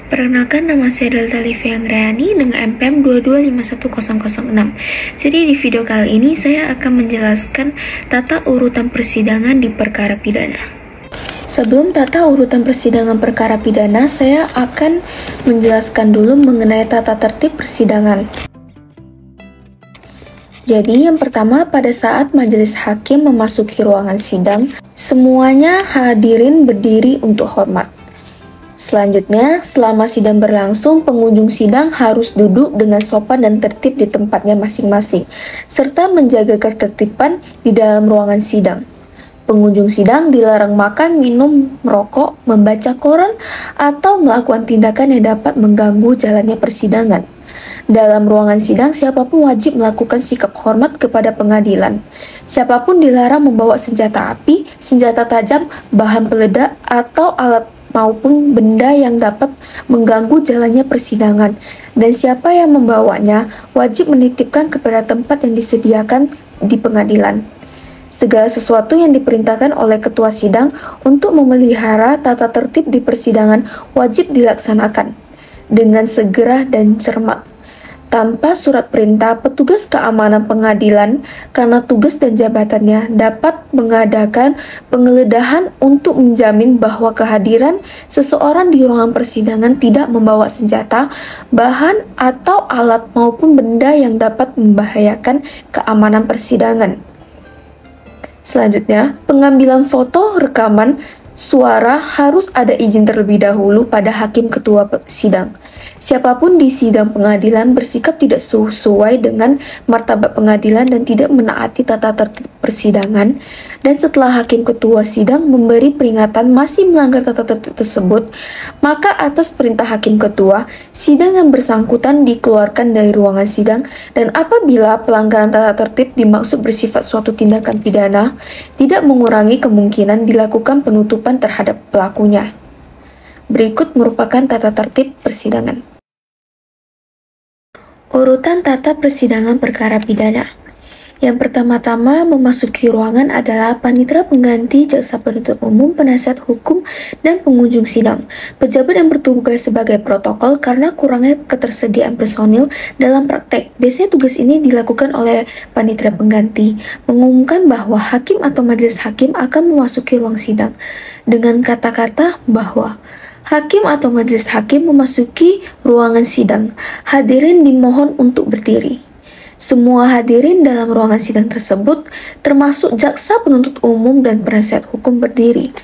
Perkenalkan, nama saya Delta Livia Anggrayani dengan MPM 2251006. Jadi di video kali ini saya akan menjelaskan tata urutan persidangan di perkara pidana. Sebelum tata urutan persidangan perkara pidana, saya akan menjelaskan dulu mengenai tata tertib persidangan. Jadi yang pertama, pada saat majelis hakim memasuki ruangan sidang, semuanya hadirin berdiri untuk hormat. Selanjutnya, selama sidang berlangsung, pengunjung sidang harus duduk dengan sopan dan tertib di tempatnya masing-masing, serta menjaga ketertiban di dalam ruangan sidang. Pengunjung sidang dilarang makan, minum, merokok, membaca koran, atau melakukan tindakan yang dapat mengganggu jalannya persidangan. Dalam ruangan sidang, siapapun wajib melakukan sikap hormat kepada pengadilan. Siapapun dilarang membawa senjata api, senjata tajam, bahan peledak, atau alat maupun benda yang dapat mengganggu jalannya persidangan, dan siapa yang membawanya wajib menitipkan kepada tempat yang disediakan di pengadilan. Segala sesuatu yang diperintahkan oleh ketua sidang untuk memelihara tata tertib di persidangan wajib dilaksanakan dengan segera dan cermat. Tanpa surat perintah, petugas keamanan pengadilan karena tugas dan jabatannya dapat mengadakan penggeledahan untuk menjamin bahwa kehadiran seseorang di ruangan persidangan tidak membawa senjata, bahan, atau alat maupun benda yang dapat membahayakan keamanan persidangan. Selanjutnya, pengambilan foto, rekaman, suara harus ada izin terlebih dahulu pada hakim ketua sidang. Siapapun di sidang pengadilan bersikap tidak sesuai dengan martabat pengadilan dan tidak menaati tata tertib persidangan, dan setelah hakim ketua sidang memberi peringatan masih melanggar tata tertib tersebut, maka atas perintah hakim ketua, sidang yang bersangkutan dikeluarkan dari ruangan sidang, dan apabila pelanggaran tata tertib dimaksud bersifat suatu tindakan pidana, tidak mengurangi kemungkinan dilakukan penutupan terhadap pelakunya. Berikut merupakan tata tertib persidangan. Urutan tata persidangan perkara pidana. Yang pertama-tama memasuki ruangan adalah panitera pengganti, jaksa penuntut umum, penasihat hukum, dan pengunjung sidang. Pejabat yang bertugas sebagai protokol karena kurangnya ketersediaan personil dalam praktek. Biasanya tugas ini dilakukan oleh panitera pengganti, mengumumkan bahwa hakim atau majelis hakim akan memasuki ruang sidang dengan kata-kata bahwa hakim atau majelis hakim memasuki ruangan sidang. Hadirin dimohon untuk berdiri. Semua hadirin dalam ruangan sidang tersebut, termasuk jaksa penuntut umum dan penasihat hukum, berdiri.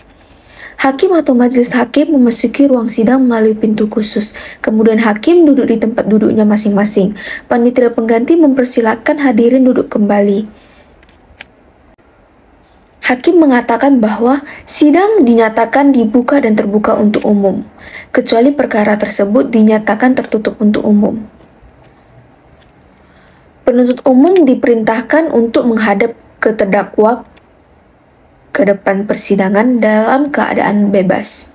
Hakim atau majelis hakim memasuki ruang sidang melalui pintu khusus. Kemudian hakim duduk di tempat duduknya masing-masing. Panitia pengganti mempersilakan hadirin duduk kembali. Hakim mengatakan bahwa sidang dinyatakan dibuka dan terbuka untuk umum, kecuali perkara tersebut dinyatakan tertutup untuk umum. Penuntut umum diperintahkan untuk menghadap ke terdakwa ke depan persidangan dalam keadaan bebas.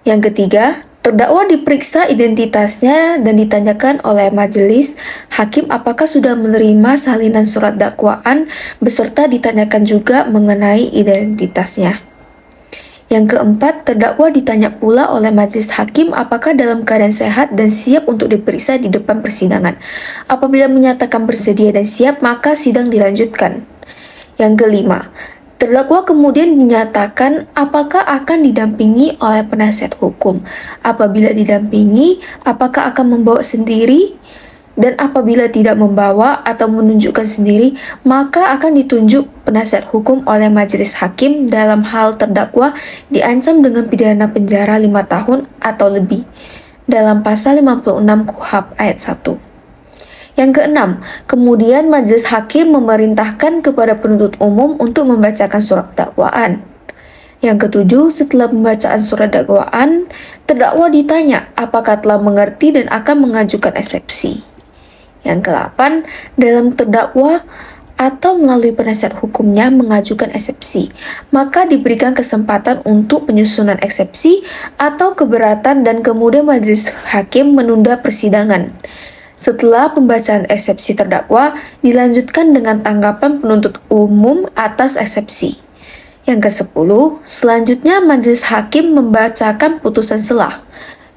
Yang ketiga, terdakwa diperiksa identitasnya dan ditanyakan oleh majelis hakim apakah sudah menerima salinan surat dakwaan beserta ditanyakan juga mengenai identitasnya. Yang keempat, terdakwa ditanya pula oleh majelis hakim apakah dalam keadaan sehat dan siap untuk diperiksa di depan persidangan. Apabila menyatakan bersedia dan siap, maka sidang dilanjutkan. Yang kelima, terdakwa kemudian dinyatakan apakah akan didampingi oleh penasihat hukum. Apabila didampingi, apakah akan membawa sendiri, dan apabila tidak membawa atau menunjukkan sendiri, maka akan ditunjuk penasihat hukum oleh majelis hakim. Dalam hal terdakwa diancam dengan pidana penjara 5 tahun atau lebih dalam pasal 56 KUHP ayat 1. Yang keenam, kemudian majelis hakim memerintahkan kepada penuntut umum untuk membacakan surat dakwaan. Yang ketujuh, setelah pembacaan surat dakwaan, terdakwa ditanya apakah telah mengerti dan akan mengajukan eksepsi. Yang ke-8, dalam terdakwa atau melalui penasihat hukumnya mengajukan eksepsi, maka diberikan kesempatan untuk penyusunan eksepsi atau keberatan dan kemudian majelis hakim menunda persidangan. Setelah pembacaan eksepsi terdakwa, dilanjutkan dengan tanggapan penuntut umum atas eksepsi. Yang ke-10, selanjutnya majelis hakim membacakan putusan selah.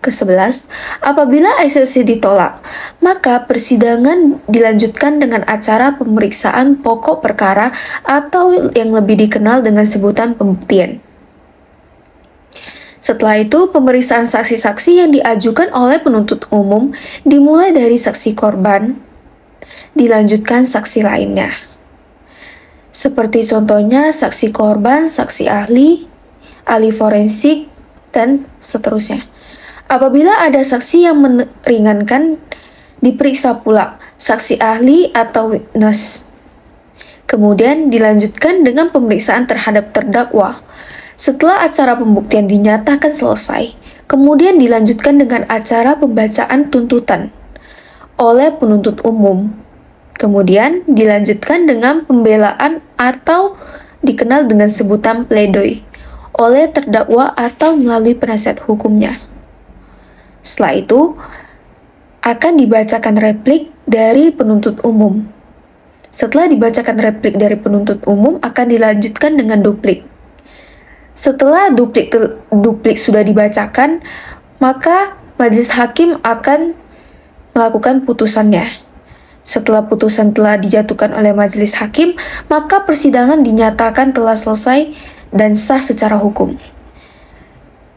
Ke-11, apabila eksepsi ditolak, maka persidangan dilanjutkan dengan acara pemeriksaan pokok perkara atau yang lebih dikenal dengan sebutan pembuktian. Setelah itu, pemeriksaan saksi-saksi yang diajukan oleh penuntut umum dimulai dari saksi korban, dilanjutkan saksi lainnya. Seperti contohnya saksi korban, saksi ahli, ahli forensik, dan seterusnya. Apabila ada saksi yang meringankan, diperiksa pula saksi ahli atau witness. Kemudian dilanjutkan dengan pemeriksaan terhadap terdakwa. Setelah acara pembuktian dinyatakan selesai, kemudian dilanjutkan dengan acara pembacaan tuntutan oleh penuntut umum. Kemudian dilanjutkan dengan pembelaan atau dikenal dengan sebutan pledoi oleh terdakwa atau melalui penasihat hukumnya. Setelah itu, akan dibacakan replik dari penuntut umum. Setelah dibacakan replik dari penuntut umum, akan dilanjutkan dengan duplik. Setelah duplik sudah dibacakan, maka majelis hakim akan melakukan putusannya. Setelah putusan telah dijatuhkan oleh majelis hakim, maka persidangan dinyatakan telah selesai dan sah secara hukum.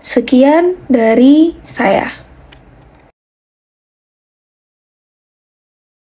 Sekian dari saya.